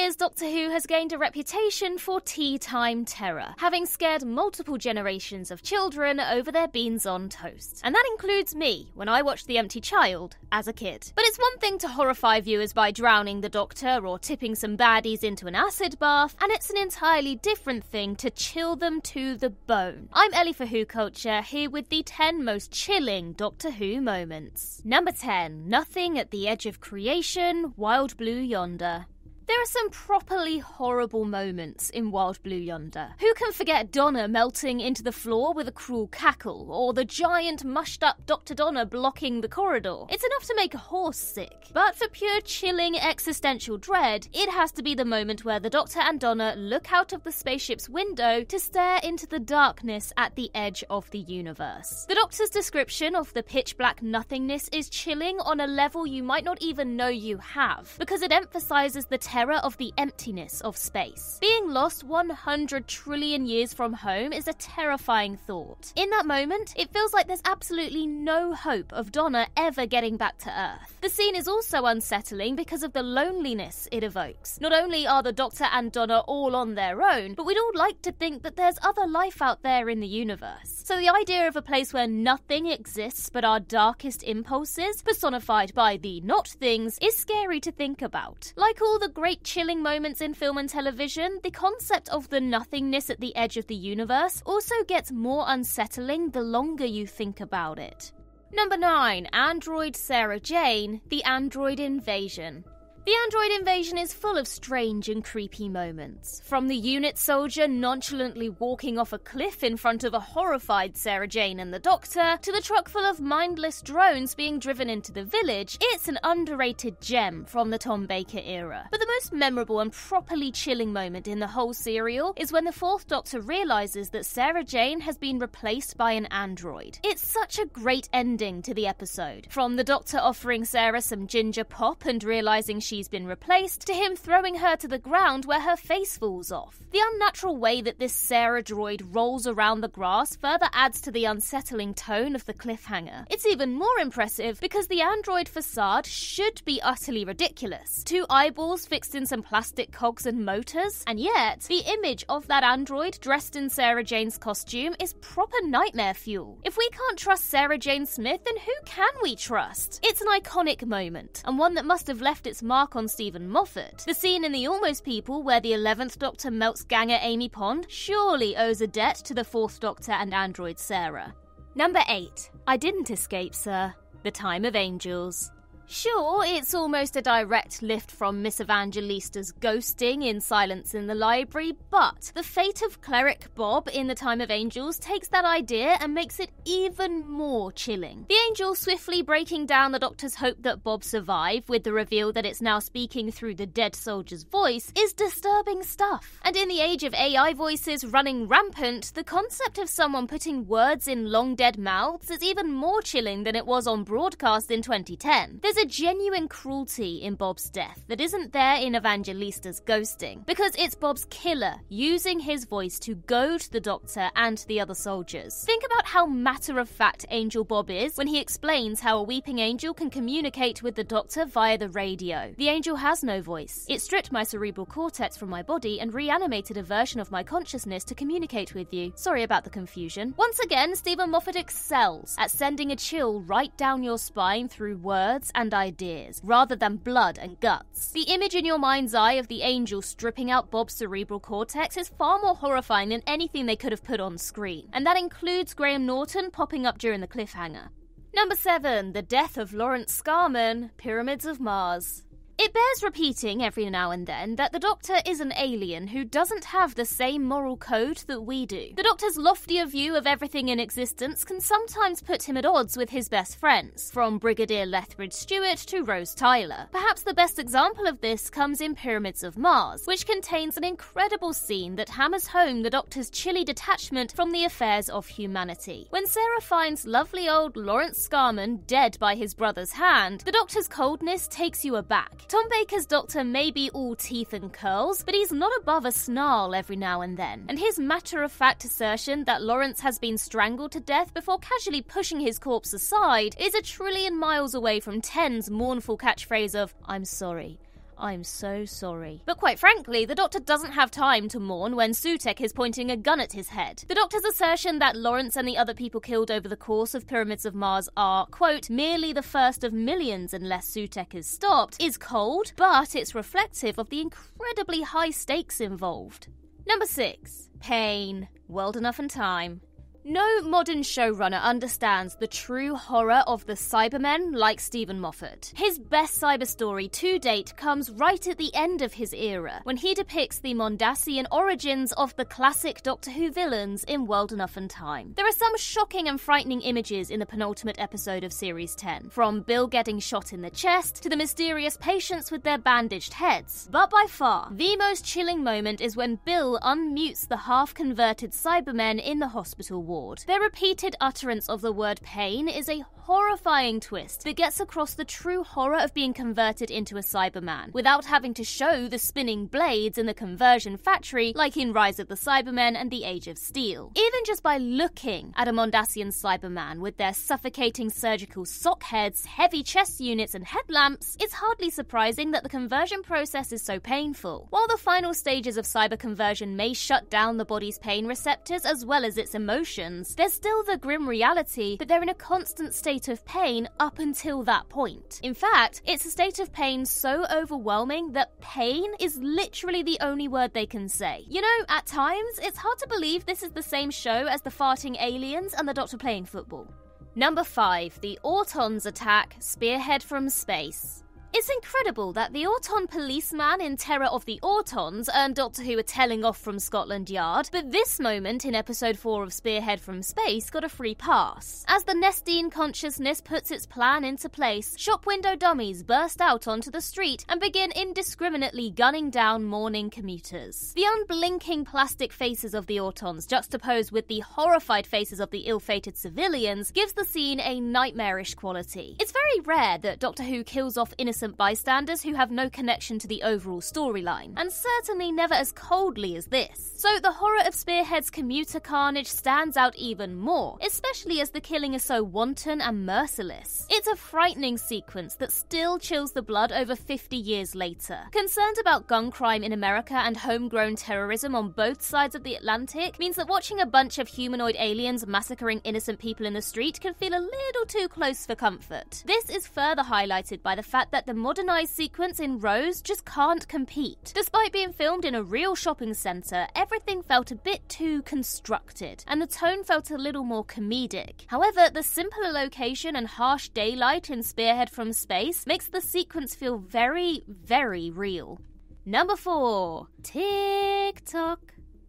years, Doctor Who has gained a reputation for teatime terror, having scared multiple generations of children over their beans on toast. And that includes me, when I watched The Empty Child as a kid. But it's one thing to horrify viewers by drowning the Doctor or tipping some baddies into an acid bath, and it's an entirely different thing to chill them to the bone. I'm Ellie for Who Culture, here with the 10 most chilling Doctor Who moments. Number 10. Nothing at the edge of creation, Wild Blue Yonder. There are some properly horrible moments in Wild Blue Yonder. Who can forget Donna melting into the floor with a cruel cackle, or the giant mushed-up Dr. Donna blocking the corridor? It's enough to make a horse sick. But for pure chilling existential dread, it has to be the moment where the Doctor and Donna look out of the spaceship's window to stare into the darkness at the edge of the universe. The Doctor's description of the pitch-black nothingness is chilling on a level you might not even know you have, because it emphasises the terror of the emptiness of space. Being lost 100 trillion years from home is a terrifying thought. In that moment, it feels like there's absolutely no hope of Donna ever getting back to Earth. The scene is also unsettling because of the loneliness it evokes. Not only are the Doctor and Donna all on their own, but we'd all like to think that there's other life out there in the universe. So the idea of a place where nothing exists but our darkest impulses, personified by the not things, is scary to think about. Like all the great chilling moments in film and television, the concept of the nothingness at the edge of the universe also gets more unsettling the longer you think about it. Number 9. Android Sarah Jane, The Android Invasion. The android invasion is full of strange and creepy moments. From the unit soldier nonchalantly walking off a cliff in front of a horrified Sarah Jane and the Doctor, to the truck full of mindless drones being driven into the village, it's an underrated gem from the Tom Baker era. But the most memorable and properly chilling moment in the whole serial is when the 4th Doctor realises that Sarah Jane has been replaced by an android. It's such a great ending to the episode. From the Doctor offering Sarah some ginger pop and realising she's been replaced, to him throwing her to the ground where her face falls off. The unnatural way that this Sarah droid rolls around the grass further adds to the unsettling tone of the cliffhanger. It's even more impressive because the android facade should be utterly ridiculous. 2 eyeballs fixed in some plastic cogs and motors, and yet the image of that android dressed in Sarah Jane's costume is proper nightmare fuel. If we can't trust Sarah Jane Smith, then who can we trust? It's an iconic moment, and one that must have left its mark on Stephen Moffat. The scene in The Almost People where the 11th Doctor melts Ganger Amy Pond surely owes a debt to the 4th Doctor and android Sarah. Number 8. I Didn't Escape, Sir, The Time of Angels. Sure, it's almost a direct lift from Miss Evangelista's ghosting in Silence in the Library, but the fate of Cleric Bob in The Time of Angels takes that idea and makes it even more chilling. The angel swiftly breaking down the Doctor's hope that Bob survive, with the reveal that it's now speaking through the dead soldier's voice, is disturbing stuff. And in the age of AI voices running rampant, the concept of someone putting words in long dead mouths is even more chilling than it was on broadcast in 2010. There's a genuine cruelty in Bob's death that isn't there in Evangelista's ghosting, because it's Bob's killer using his voice to goad the Doctor and the other soldiers. Think about how matter-of-fact Angel Bob is when he explains how a weeping angel can communicate with the Doctor via the radio. The angel has no voice. It stripped my cerebral cortex from my body and reanimated a version of my consciousness to communicate with you. Sorry about the confusion. Once again, Stephen Moffat excels at sending a chill right down your spine through words and ideas, rather than blood and guts. The image in your mind's eye of the angel stripping out Bob's cerebral cortex is far more horrifying than anything they could have put on screen, and that includes Graham Norton popping up during the cliffhanger. Number 7. The Death of Lawrence Scarman, Pyramids of Mars. It bears repeating every now and then that the Doctor is an alien who doesn't have the same moral code that we do. The Doctor's loftier view of everything in existence can sometimes put him at odds with his best friends, from Brigadier Lethbridge Stewart to Rose Tyler. Perhaps the best example of this comes in Pyramids of Mars, which contains an incredible scene that hammers home the Doctor's chilly detachment from the affairs of humanity. When Sarah finds lovely old Lawrence Scarman dead by his brother's hand, the Doctor's coldness takes you aback. Tom Baker's Doctor may be all teeth and curls, but he's not above a snarl every now and then, and his matter-of-fact assertion that Lawrence has been strangled to death before casually pushing his corpse aside is a trillion miles away from Ten's mournful catchphrase of, "I'm sorry. I'm so sorry. But quite frankly, the Doctor doesn't have time to mourn when Sutekh is pointing a gun at his head. The Doctor's assertion that Lawrence and the other people killed over the course of Pyramids of Mars are, quote, merely the first of millions unless Sutekh is stopped, is cold, but it's reflective of the incredibly high stakes involved. Number 6. Pain. World Enough and Time. No modern showrunner understands the true horror of the Cybermen like Stephen Moffat. His best cyber story to date comes right at the end of his era, when he depicts the Mondasian origins of the classic Doctor Who villains in World Enough and Time. There are some shocking and frightening images in the penultimate episode of Series 10, from Bill getting shot in the chest to the mysterious patients with their bandaged heads. But by far, the most chilling moment is when Bill unmutes the half-converted Cybermen in the hospital ward. Their repeated utterance of the word pain is a horrifying twist that gets across the true horror of being converted into a Cyberman, without having to show the spinning blades in the conversion factory like in Rise of the Cybermen and the Age of Steel. Even just by looking at a Mondasian Cyberman with their suffocating surgical sock heads, heavy chest units and headlamps, it's hardly surprising that the conversion process is so painful. While the final stages of cyber conversion may shut down the body's pain receptors as well as its emotions, there's still the grim reality that they're in a constant state of pain up until that point. In fact, it's a state of pain so overwhelming that pain is literally the only word they can say. You know, at times, it's hard to believe this is the same show as the farting aliens and the Doctor playing football. Number 5. The Autons attack, spearhead from space. It's incredible that the Auton policeman in Terror of the Autons earned Doctor Who a telling off from Scotland Yard, but this moment in episode 4 of Spearhead from Space got a free pass. As the Nestine consciousness puts its plan into place, shop window dummies burst out onto the street and begin indiscriminately gunning down mourning commuters. The unblinking plastic faces of the Autons juxtaposed with the horrified faces of the ill-fated civilians gives the scene a nightmarish quality. It's very rare that Doctor Who kills off innocent bystanders who have no connection to the overall storyline, and certainly never as coldly as this. So the horror of Spearhead's commuter carnage stands out even more, especially as the killing is so wanton and merciless. It's a frightening sequence that still chills the blood over 50 years later. Concerned about gun crime in America and homegrown terrorism on both sides of the Atlantic means that watching a bunch of humanoid aliens massacring innocent people in the street can feel a little too close for comfort. This is further highlighted by the fact that the modernized sequence in Rose just can't compete. Despite being filmed in a real shopping centre, everything felt a bit too constructed, and the tone felt a little more comedic. However, the simpler location and harsh daylight in Spearhead from Space makes the sequence feel very, very real. Number 4. Tick-tock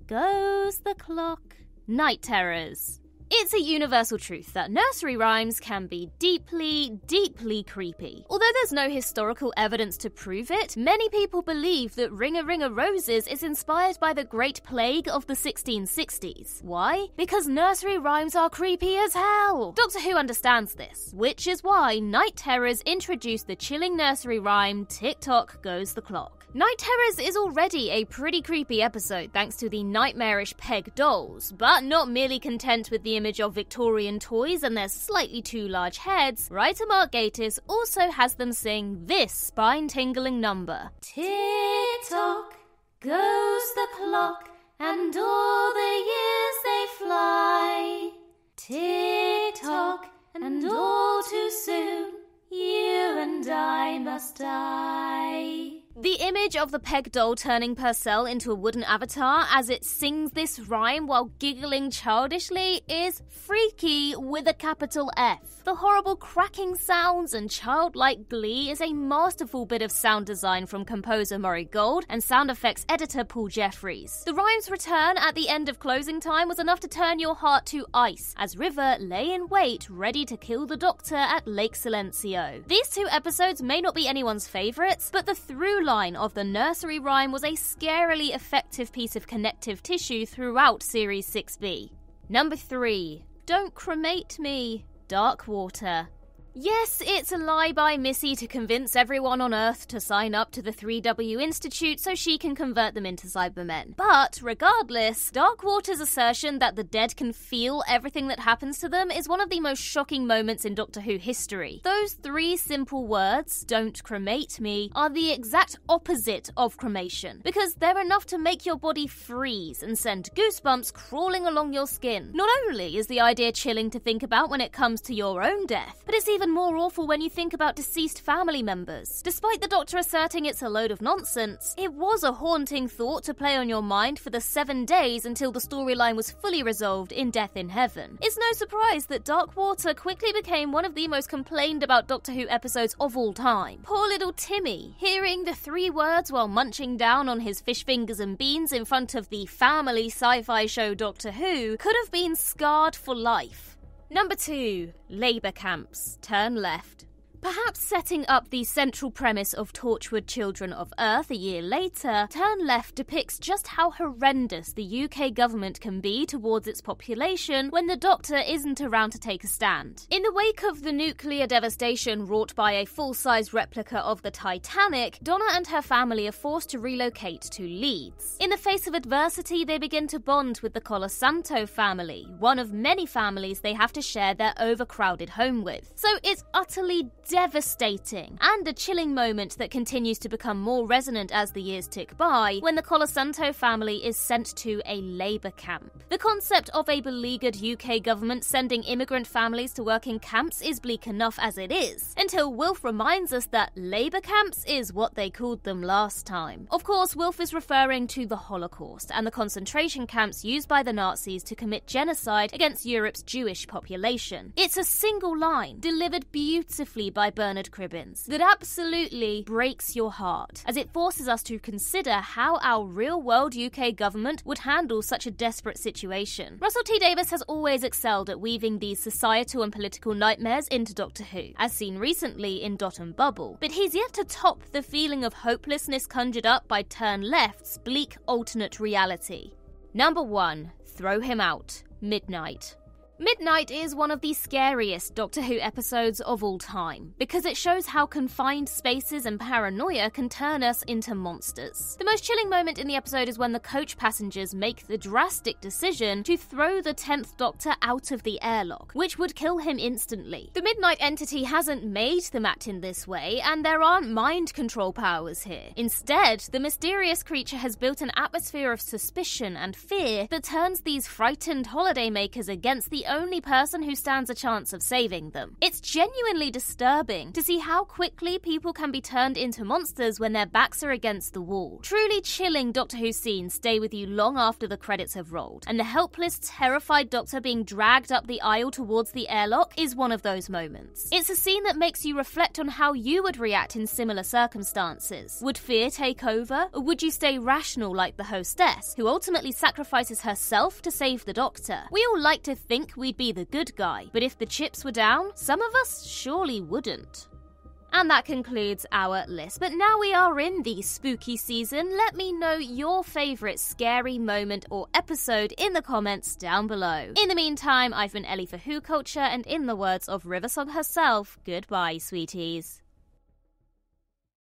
goes the clock. Night terrors. It's a universal truth that nursery rhymes can be deeply, deeply creepy. Although there's no historical evidence to prove it, many people believe that Ring a Ring a Roses is inspired by the Great Plague of the 1660s. Why? Because nursery rhymes are creepy as hell! Doctor Who understands this, which is why Night Terrors introduced the chilling nursery rhyme Tick-tock goes the clock. Night Terrors is already a pretty creepy episode thanks to the nightmarish Peg dolls, but not merely content with the image of Victorian toys and their slightly too large heads, writer Mark Gatiss also has them sing this spine-tingling number. Tick-tock goes the clock, and all the years they fly. Tick-tock, and all too soon, you and I must die. The image of the Peg doll turning Purcell into a wooden avatar as it sings this rhyme while giggling childishly is freaky with a capital F. The horrible cracking sounds and childlike glee is a masterful bit of sound design from composer Murray Gold and sound effects editor Paul Jeffries. The rhyme's return at the end of closing time was enough to turn your heart to ice as River lay in wait ready to kill the Doctor at Lake Silencio. These two episodes may not be anyone's favourites, but the through line of the nursery rhyme was a scarily effective piece of connective tissue throughout Series 6B. Number 3. Don't cremate me. Dark Water. Yes, it's a lie by Missy to convince everyone on Earth to sign up to the 3W Institute so she can convert them into Cybermen. But, regardless, Darkwater's assertion that the dead can feel everything that happens to them is one of the most shocking moments in Doctor Who history. Those 3 simple words, "don't cremate me," are the exact opposite of cremation, because they're enough to make your body freeze and send goosebumps crawling along your skin. Not only is the idea chilling to think about when it comes to your own death, but it's even more awful when you think about deceased family members. Despite the Doctor asserting it's a load of nonsense, it was a haunting thought to play on your mind for the 7 days until the storyline was fully resolved in Death in Heaven. It's no surprise that Darkwater quickly became one of the most complained about Doctor Who episodes of all time. Poor little Timmy, hearing the 3 words while munching down on his fish fingers and beans in front of the family sci-fi show Doctor Who, could have been scarred for life. Number 2. Labour camps. Turn left. Perhaps setting up the central premise of Torchwood Children of Earth a year later, Turn Left depicts just how horrendous the UK government can be towards its population when the Doctor isn't around to take a stand. In the wake of the nuclear devastation wrought by a full-size replica of the Titanic, Donna and her family are forced to relocate to Leeds. In the face of adversity, they begin to bond with the Colasanto family, one of many families they have to share their overcrowded home with. So it's utterly devastating, and a chilling moment that continues to become more resonant as the years tick by when the Colasanto family is sent to a labour camp. The concept of a beleaguered UK government sending immigrant families to work in camps is bleak enough as it is, until Wilf reminds us that labour camps is what they called them last time. Of course, Wilf is referring to the Holocaust and the concentration camps used by the Nazis to commit genocide against Europe's Jewish population. It's a single line, delivered beautifully by Bernard Cribbins, that absolutely breaks your heart, as it forces us to consider how our real-world UK government would handle such a desperate situation. Russell T Davies has always excelled at weaving these societal and political nightmares into Doctor Who, as seen recently in Dot and Bubble, but he's yet to top the feeling of hopelessness conjured up by Turn Left's bleak alternate reality. Number 1. Throw him out. Midnight. Midnight is one of the scariest Doctor Who episodes of all time, because it shows how confined spaces and paranoia can turn us into monsters. The most chilling moment in the episode is when the coach passengers make the drastic decision to throw the 10th Doctor out of the airlock, which would kill him instantly. The Midnight entity hasn't made them act in this way, and there aren't mind control powers here. Instead, the mysterious creature has built an atmosphere of suspicion and fear that turns these frightened holidaymakers against the only person who stands a chance of saving them. It's genuinely disturbing to see how quickly people can be turned into monsters when their backs are against the wall. Truly chilling Doctor Who scenes stay with you long after the credits have rolled, and the helpless, terrified Doctor being dragged up the aisle towards the airlock is one of those moments. It's a scene that makes you reflect on how you would react in similar circumstances. Would fear take over, or would you stay rational like the hostess, who ultimately sacrifices herself to save the Doctor? We all like to think we'd be the good guy, but if the chips were down, some of us surely wouldn't. And that concludes our list. But now we are in the spooky season, let me know your favourite scary moment or episode in the comments down below. In the meantime, I've been Ellie for Who Culture, and in the words of Riversong herself, goodbye, sweeties.